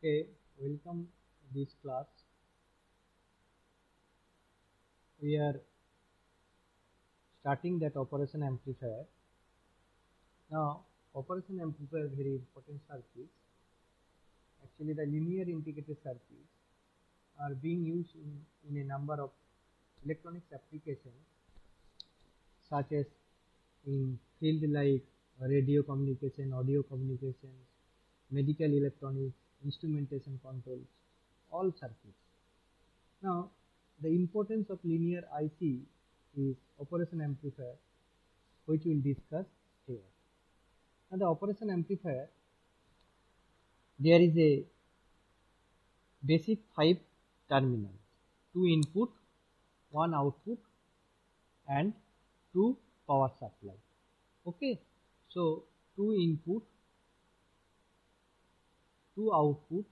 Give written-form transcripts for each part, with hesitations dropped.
Okay, welcome this class. We are starting that operation amplifier. Now, operation amplifier very important circuits. Actually, the linear integrated circuits are being used in a number of electronics applications, such as in field like radio communication, audio communication, medical electronics, instrumentation controls, all circuits. Now, the importance of linear IC is operation amplifier, which we'll discuss here. Now, the operation amplifier, there is a basic 5 terminals, 2 input, 1 output, and 2 power supply. Okay, so 2 input, 2 output,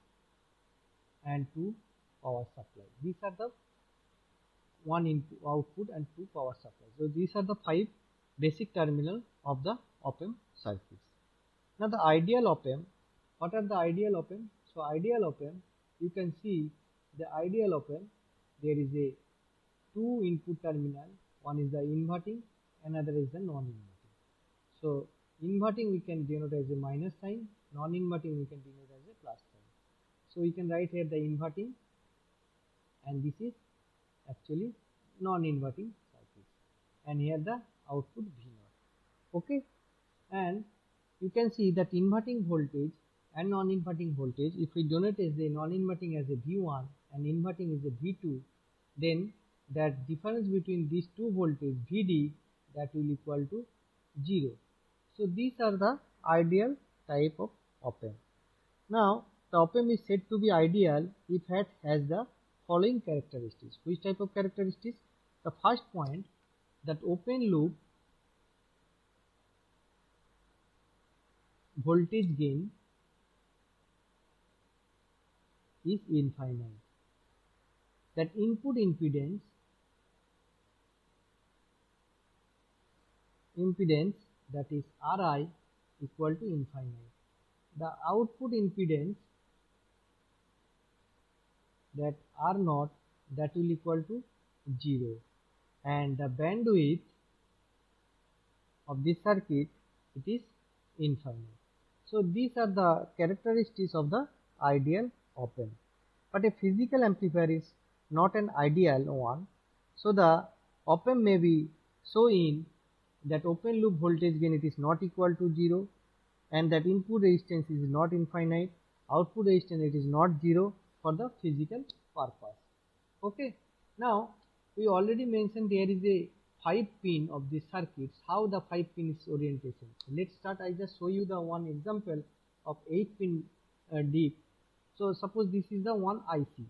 and 2 power supply. These are the 1 input output and 2 power supply. So these are the 5 basic terminals of the op-amp circuits. Now the ideal op-amp, what are the ideal op-amp? So ideal op-amp, you can see the ideal op-amp, there is a 2 input terminal, one is the inverting, another is the non-inverting. So inverting we can denote as a minus sign, non-inverting we can denote as a plus sign. So we can write here the inverting, and this is actually non-inverting circuit, and here the output V0. Okay, and you can see that inverting voltage and non-inverting voltage, if we denote as a non-inverting as a V1 and inverting is a V2, then that difference between these two voltage VD, that will equal to 0. So these are the ideal type of op-amp. Now the op-amp is said to be ideal if it has the following characteristics. Which type of characteristics? The first point, that open loop voltage gain is infinite. That input impedance that is Ri equal to infinite. The output impedance, that R0, that will equal to 0, and the bandwidth of this circuit, it is infinite. So these are the characteristics of the ideal op-amp. But a physical amplifier is not an ideal one. So the op-amp may be so in that open loop voltage gain, it is not equal to 0, and that input resistance is not infinite, output resistance it is not 0 for the physical purpose. Okay, now we already mentioned there is a 5 pin of the circuits, how the 5 pin is orientation. Let's start. I just show you the one example of 8 pin deep. So suppose this is the one IC,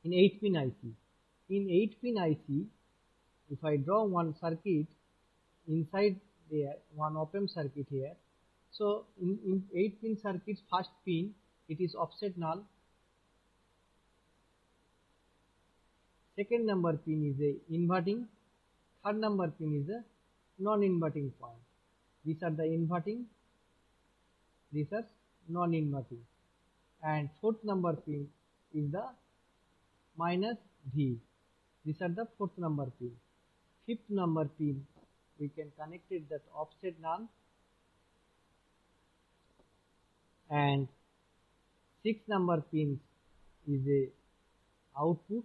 in 8 pin IC. In 8 pin IC, if I draw one circuit inside there, one op-amp circuit here. So in 8 pin circuits, first pin, it is offset null. Second number pin is a inverting. Third number pin is a non-inverting point. These are the inverting, these are non-inverting, and fourth number pin is the minus V. These are the fourth number pin. Fifth number pin, we can connect it that offset null, and sixth number pin is a output.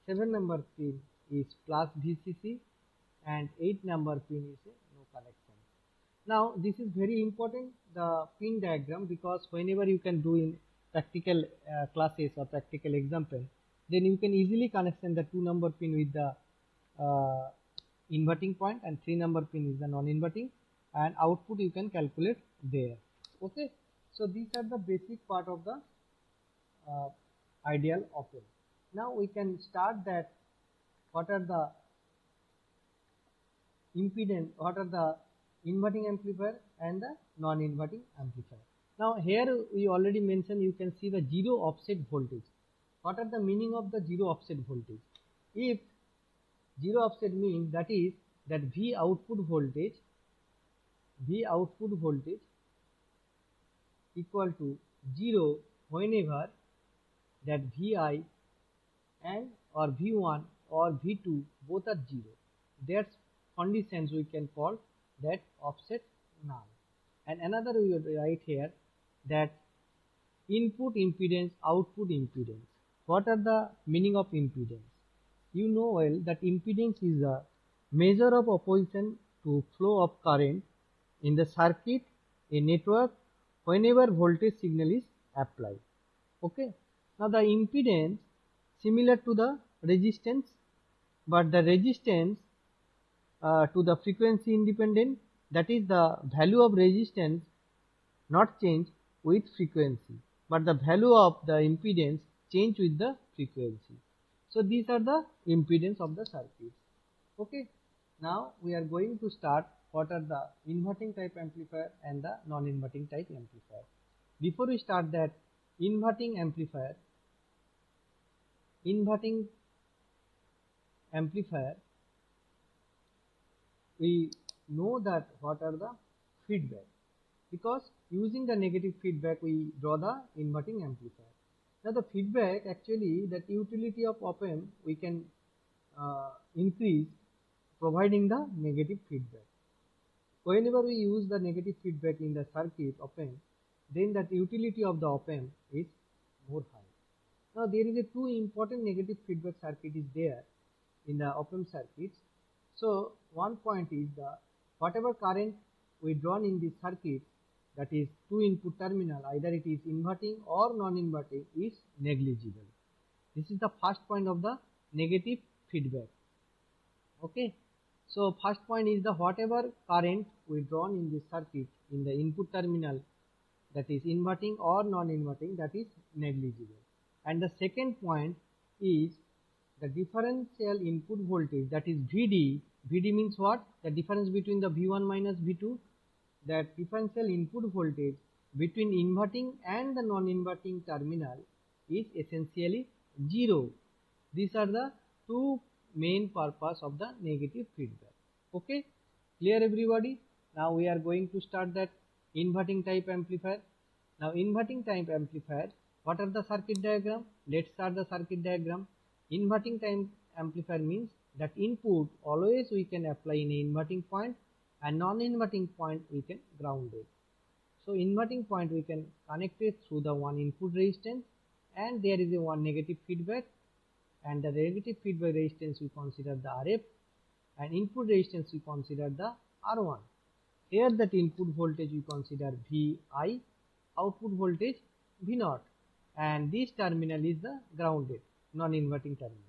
7 number pin is plus VCC, and 8 number pin is a no connection. Now this is very important, the pin diagram, because whenever you can do in practical classes or practical example, then you can easily connection the 2 number pin with the inverting point, and 3 number pin is the non-inverting, and output you can calculate there. Okay, so these are the basic part of the ideal op-amp. Now we can start that what are the impedance, what are the inverting amplifier and the non-inverting amplifier. Now here we already mentioned, you can see the zero offset voltage. What are the meaning of the zero offset voltage? If zero offset means, that is that V output voltage equal to 0 whenever that Vi and or V1 or V2 both are 0. That's conditions we can call that offset null. And another we will write here that input impedance, output impedance. What are the meaning of impedance? You know well that impedance is a measure of opposition to flow of current in the circuit, a network, whenever voltage signal is applied. Okay. Now the impedance similar to the resistance, but the resistance to the frequency independent, that is the value of resistance not change with frequency, but the value of the impedance change with the frequency. So these are the impedance of the circuit. Okay. Now we are going to start what are the inverting type amplifier and the non-inverting type amplifier. Before we start that, inverting amplifier we know that what are the feedback, because using the negative feedback we draw the inverting amplifier. Now the feedback, actually that utility of op-amp we can increase providing the negative feedback. Whenever we use the negative feedback in the circuit op-amp, then that utility of the op-amp is more high. Now there is a two important negative feedback circuit is there in the op-amp circuits. So one point is the whatever current we drawn in this circuit, that is two input terminal, either it is inverting or non-inverting, is negligible. This is the first point of the negative feedback. Okay. So first point is the whatever current we drawn in this circuit in the input terminal, that is inverting or non-inverting, that is negligible. And the second point is the differential input voltage, that is Vd. Vd means what? The difference between the V1 minus V2. That differential input voltage between inverting and the non-inverting terminal is essentially 0. These are the two main purpose of the negative feedback. Okay, clear everybody? Now we are going to start that inverting type amplifier. Now inverting type amplifier, what are the circuit diagram? Let's start the circuit diagram. Inverting type amplifier means that input always we can apply in a inverting point, and non-inverting point we can ground it. So inverting point we can connect it through the one input resistance, and there is a one negative feedback, and the negative feedback resistance we consider the RF, and input resistance we consider the R1. Here that input voltage we consider Vi, output voltage V0, and this terminal is the grounded non-inverting terminal.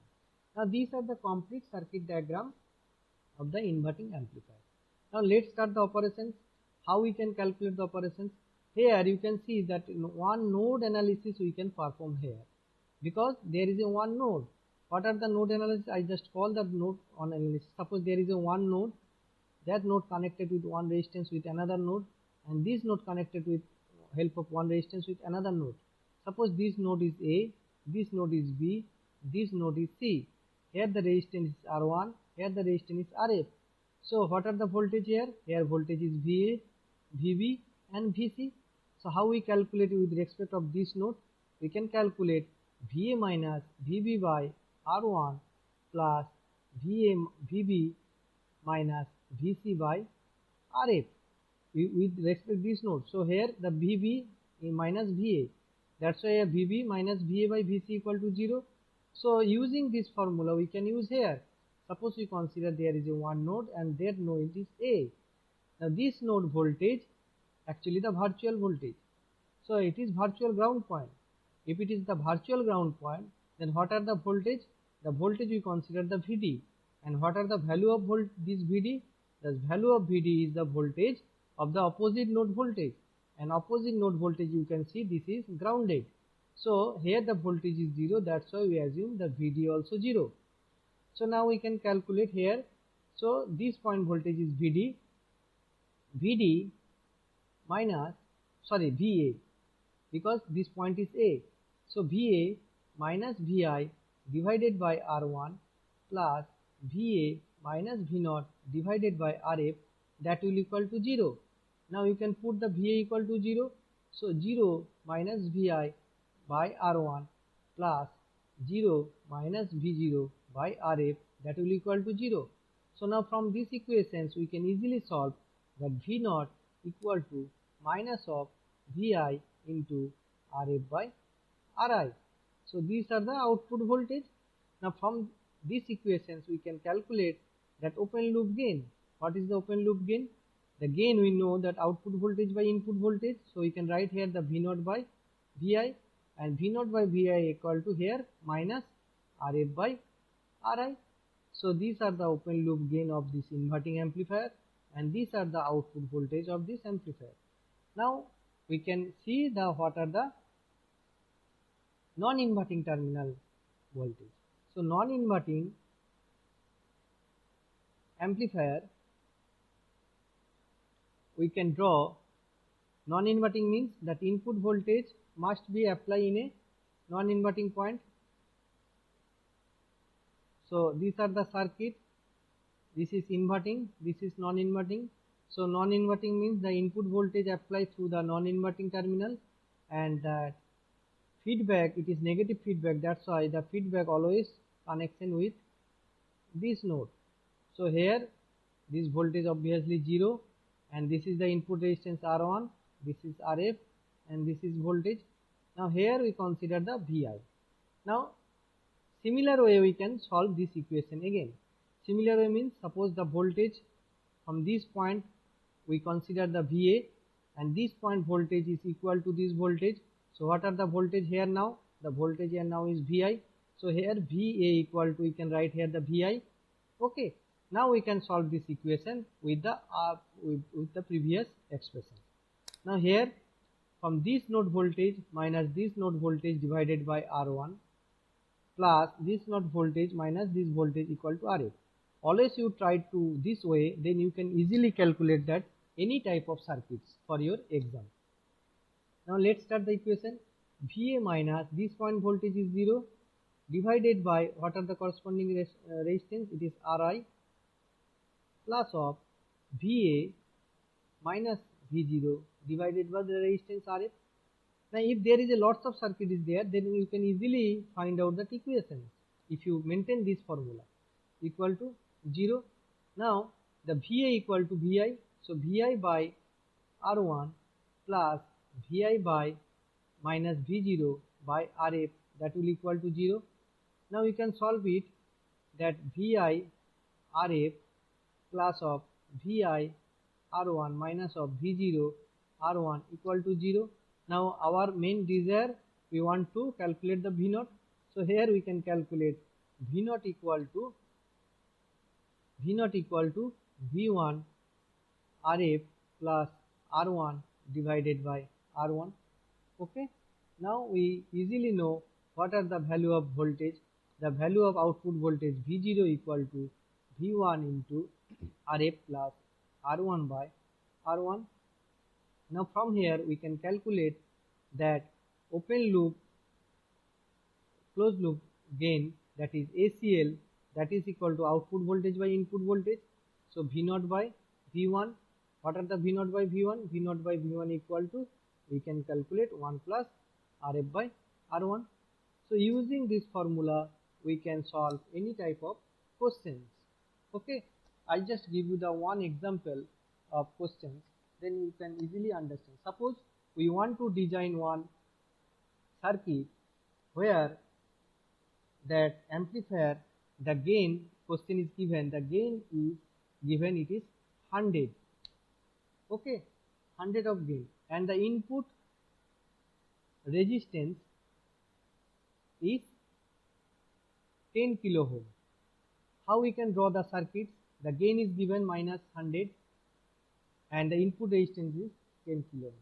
Now these are the complete circuit diagram of the inverting amplifier. Now let's start the operations. How we can calculate the operations? Here you can see that one node analysis we can perform here, because there is a one node. What are the node analysis? I just call the node on analysis. Suppose there is a one node, that node connected with one resistance with another node, and this node connected with help of one resistance with another node. Suppose this node is A, this node is B, this node is C. Here the resistance is R1, here the resistance is RF. So what are the voltage here? Here voltage is VA, VB and VC. So how we calculate with respect of this node? We can calculate VA minus VB by R1 plus VB minus VC by RF with respect to this node. So here the VB minus VA, that's why VB minus VA by VC equal to 0. So using this formula we can use here. Suppose we consider there is a one node and that node is A. Now this node voltage, actually the virtual voltage, so it is virtual ground point. If it is the virtual ground point, then what are the voltage? The voltage we consider the Vd. And what are the value of this Vd? The value of Vd is the voltage of the opposite node voltage, and opposite node voltage you can see this is grounded. So here the voltage is 0, that's why we assume the Vd also 0. So now we can calculate here. So this point voltage is Vd minus, sorry, Va, because this point is A. So Va minus Vi divided by R1 plus Va minus V0 divided by Rf, that will equal to 0. Now you can put the Va equal to 0. So 0 minus Vi by R1 plus 0 minus V0 by Rf, that will equal to 0. So now from these equations we can easily solve that V0 equal to minus of Vi into Rf by Ri. So these are the output voltage. Now from these equations we can calculate that open loop gain. What is the open loop gain? The gain, we know that output voltage by input voltage. So we can write here the V0 by Vi, and V0 by Vi equal to here minus Rf by Ri. So these are the open loop gain of this inverting amplifier, and these are the output voltage of this amplifier. Now we can see the what are the non-inverting terminal voltage. So non-inverting amplifier, we can draw. Non-inverting means that input voltage must be applied in a non-inverting point. So these are the circuit. This is inverting, this is non-inverting. So non-inverting means the input voltage applied through the non-inverting terminal, and that feedback, it is negative feedback. That's why the feedback always connection with this node. So here this voltage obviously 0, and this is the input resistance R1, this is Rf, and this is voltage. Now here we consider the Vi. Now similar way we can solve this equation again. Similar way means, suppose the voltage from this point we consider the Va, and this point voltage is equal to this voltage. So what are the voltage here now? The voltage here now is Vi. So here Va equal to, we can write here the Vi. Okay. Now we can solve this equation with the with the previous expression. Now here from this node voltage minus this node voltage divided by R1 plus this node voltage minus this voltage equal to Rf. Always you try to this way, then you can easily calculate that any type of circuits for your exam. Now let's start the equation. Va minus this point voltage is 0 divided by what are the corresponding resistance, it is Ri, plus of Va minus V0 divided by the resistance Rf. Now if there is a lots of circuit is there, then you can easily find out that equation if you maintain this formula equal to 0. Now the Va equal to Vi, so Vi by R1 plus Vi by minus V0 by Rf, that will equal to 0. Now you can solve it, that Vi Rf plus of Vi R1 minus of V0 R1 equal to 0. Now our main desire, we want to calculate the V0. So here we can calculate V0 equal to V1 Rf plus R1 divided by R1. Okay. Now we easily know what are the value of voltage. The value of output voltage V0 equal to V1 into Rf plus R1 by R1. Now from here we can calculate that open loop closed loop gain, that is ACL, that is equal to output voltage by input voltage. So V0 by V1, what are the V0 by V1? V0 by V1 equal to, we can calculate 1 plus Rf by R1. So using this formula we can solve any type of questions. Okay, I just give you the one example of questions, then you can easily understand. Suppose we want to design one circuit where that amplifier, the gain, question is given, the gain is given, it is 100. Okay, 100 of gain, and the input resistance is 10 kilo ohm. How we can draw the circuits? The gain is given minus 100 and the input resistance is 10 kilo ohm.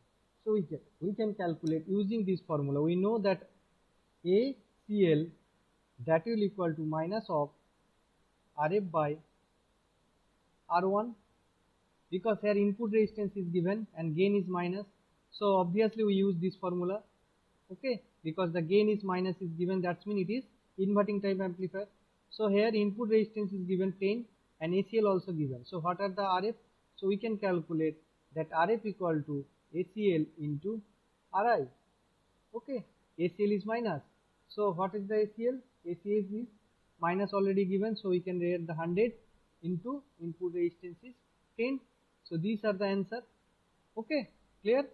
So we can calculate using this formula. We know that ACL, that will equal to minus of Rf by R1, because here input resistance is given and gain is minus. So obviously we use this formula. Okay, because the gain is minus is given, that means it is inverting type amplifier. So here input resistance is given 10 and ACL also given. So what are the Rf? So we can calculate that Rf equal to ACL into Ri. Okay, ACL is minus. So what is the ACL? ACL is minus already given, so we can write the 100 into input resistance is 10. So these are the answer. Okay, clear?